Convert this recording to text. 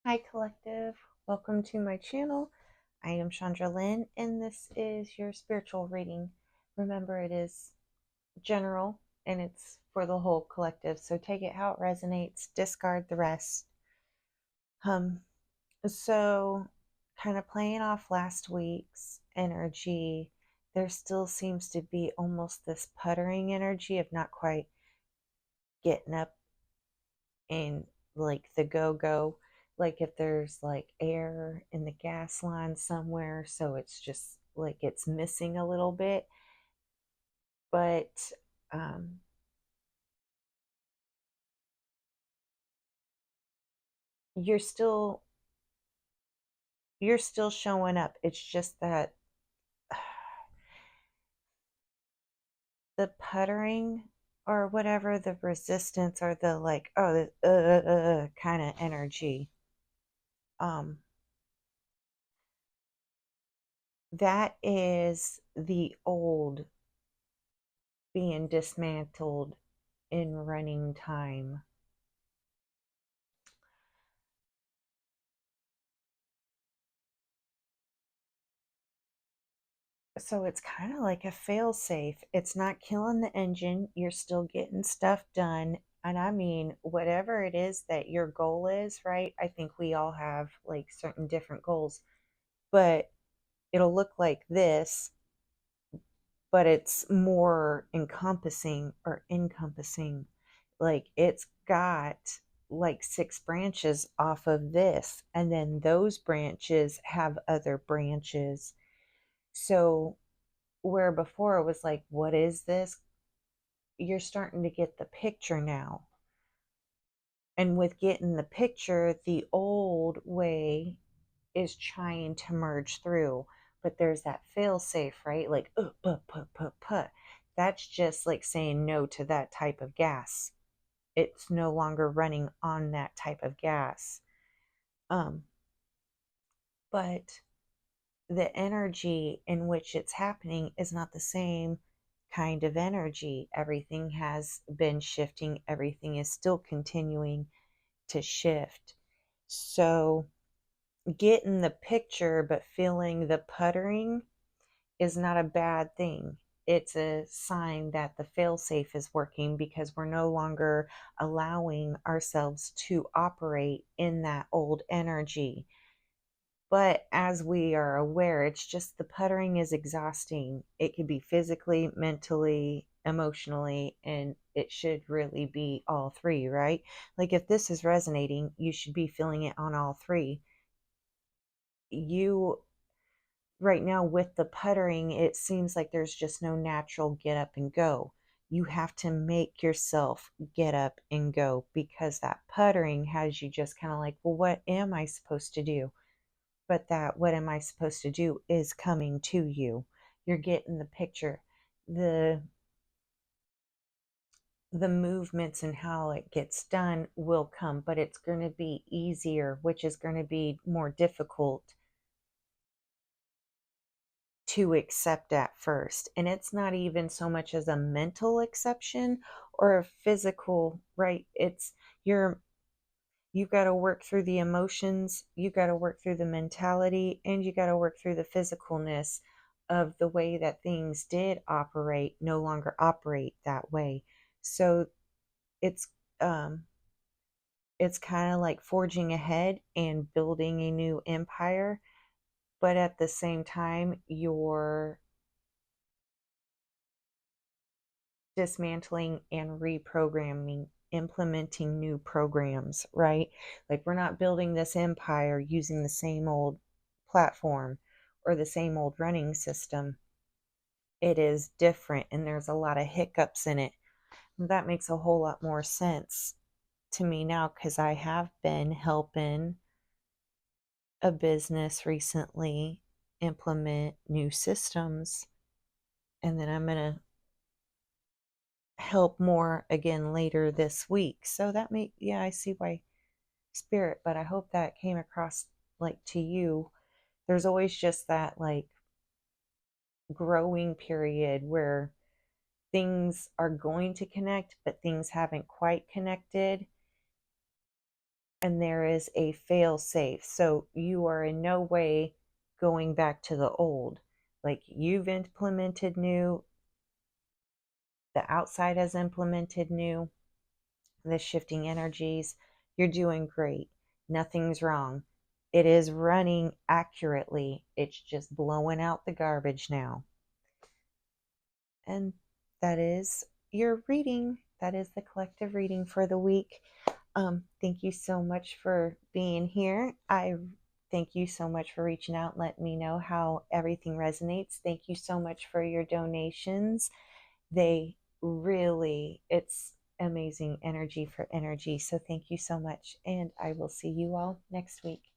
Hi, Collective. Welcome to my channel. I am Shandra Lynn, and this is your spiritual reading. Remember, it is general and it's for the whole collective, so take it how it resonates, discard the rest. Um, so, kind of playing off last week's energy, there still seems to be almost this puttering energy of not quite getting up and like the go, like if there's like air in the gas line somewhere, so it's just like it's missing a little bit. But um you're still you're still showing up. It's just that the puttering or whatever, the resistance or the like, oh, the kind of energy, um that is the old being dismantled in running time. So it's kind of like a fail safe. It's not killing the engine. You're still getting stuff done. And I mean, whatever it is that your goal is, right? I think we all have like certain different goals, but it'll look like this, but it's more encompassing or encompassing. Like it's got like six branches off of this, and then those branches have other branches. So where before it was like, what is this? You're starting to get the picture now. And with getting the picture, the old way is trying to merge through. But there's that fail safe, right? Like, put. That's just like saying no to that type of gas. It's no longer running on that type of gas. Um, but the energy in which it's happening is not the same kind of energy. Everything has been shifting, everything is still continuing to shift. So, getting the picture but feeling the puttering is not a bad thing. It's a sign that the failsafe is working because we're no longer allowing ourselves to operate in that old energy. But as we are aware, it's just the puttering is exhausting. It could be physically, mentally, emotionally, and it should really be all three, right? Like if this is resonating, you should be feeling it on all three. You, right now, with the puttering, it seems like there's just no natural get up and go. You have to make yourself get up and go because that puttering has you just kind of like, well, what am I supposed to do? But that what am I supposed to do is coming to you. You're getting the picture. The the movements and how it gets done will come, but it's going to be easier, which is going to be more difficult to accept at first. And it's not even so much as a mental exception or a physical, right? It's you're you've got to work through the emotions, you got to work through the mentality, and you got to work through the physicalness of the way that things did operate no longer operate that way. So it's um it's kind of like forging ahead and building a new empire, but at the same time you're dismantling and reprogramming, implementing new programs, right? Like we're not building this empire using the same old platform or the same old running system. It is different and there's a lot of hiccups in it. That makes a whole lot more sense to me now because I have been helping a business recently implement new systems, and then I'm going to help more again later this week. So that may, yeah, I see why spirit, but I hope that came across like to you. There's always just that like growing period where things are going to connect, but things haven't quite connected. and there is a fail safe. So you are in no way going back to the old. Like, you've implemented new, the outside has implemented new, the shifting energies. You're doing great. Nothing's wrong. It is running accurately. It's just blowing out the garbage now. And that is your reading. That is the collective reading for the week. Thank you so much for being here. I thank you so much for reaching out and letting me know how everything resonates. Thank you so much for your donations. They really, it's amazing energy for energy. So thank you so much. And I will see you all next week.